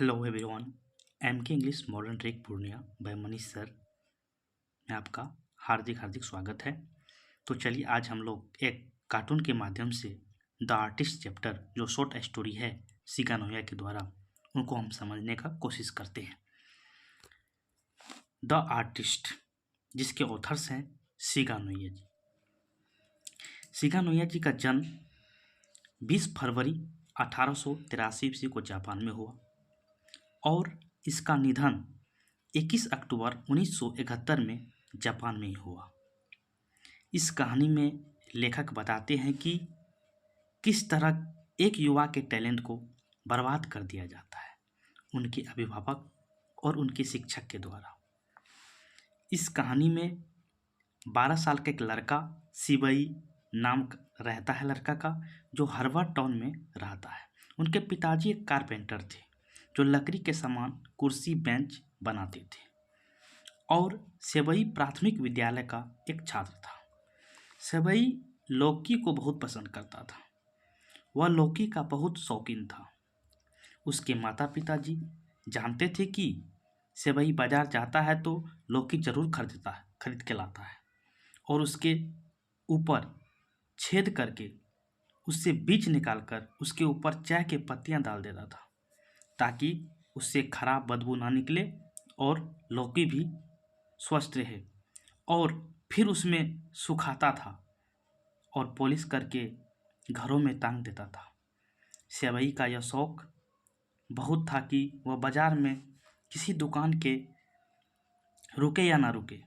Hello everyone, MK English modern trick Purnia by Manish sir में आपका हार्दिक हार्दिक स्वागत है। तो चलिए आज हम लोग एक कार्टून के माध्यम से द आर्टिस्ट चैप्टर जो शॉर्ट स्टोरी है शिगा नोया के द्वारा उनको हम समझने का कोशिश करते हैं। द आर्टिस्ट जिसके ऑथर्स हैं शिगा नोया जी। शिगा नोया जी का जन्म 20 फरवरी 1883 ईस्वी को जापान में हुआ और इसका निधन 21 अक्टूबर 1971 में जापान में ही हुआ। इस कहानी में लेखक बताते हैं कि किस तरह एक युवा के टैलेंट को बर्बाद कर दिया जाता है उनके अभिभावक और उनके शिक्षक के द्वारा। इस कहानी में 12 साल का एक लड़का शिबई नाम रहता है लड़का का, जो हार्वर्ड टाउन में रहता है। उनके पिताजी एक कारपेंटर थे जो लकड़ी के सामान कुर्सी बेंच बनाते थे और सेबई प्राथमिक विद्यालय का एक छात्र था। सेबई लौकी को बहुत पसंद करता था। वह लौकी का बहुत शौकीन था। उसके माता पिताजी जानते थे कि सेबई बाजार जाता है तो लौकी जरूर खरीद के लाता है और उसके ऊपर छेद करके उससे बीज निकालकर उसके ऊपर चाय के पत्तियां डाल देता था ताकि उससे खराब बदबू ना निकले और लौकी भी स्वस्थ रहे। और फिर उसमें सुखाता था और पॉलिश करके घरों में टांग देता था। सेवई का यह शौक बहुत था कि वह बाजार में किसी दुकान के रुके या ना रुके,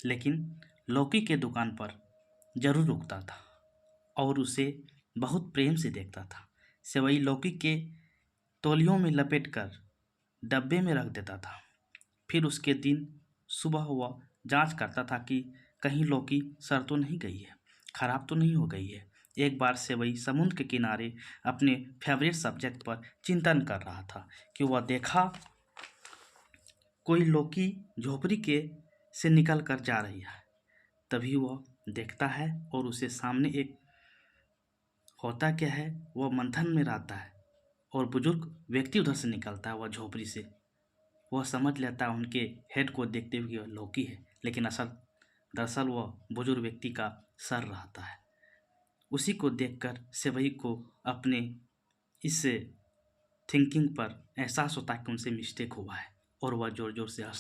लेकिन लौकी के दुकान पर जरूर रुकता था और उसे बहुत प्रेम से देखता था। सेवई लौकी के तौलियों में लपेटकर डब्बे में रख देता था। फिर उसके दिन सुबह वह जांच करता था कि कहीं लौकी सड़ तो नहीं गई है, खराब तो नहीं हो गई है। एक बार सेवई समुद्र के किनारे अपने फेवरेट सब्जेक्ट पर चिंतन कर रहा था कि वह देखा कोई लौकी झोपड़ी के से निकल कर जा रही है। तभी वह देखता है और उसे सामने एक होता क्या है, वह मंथन में रहता है और बुजुर्ग व्यक्ति उधर से निकलता है वह झोपड़ी से। वह समझ लेता है उनके हेड को देखते हुए वह लौकी है, लेकिन दरअसल वह बुजुर्ग व्यक्ति का सर रहता है। उसी को देखकर सेवई को अपने इस थिंकिंग पर एहसास होता है कि उनसे मिस्टेक हुआ है और वह जोर जोर से हंसता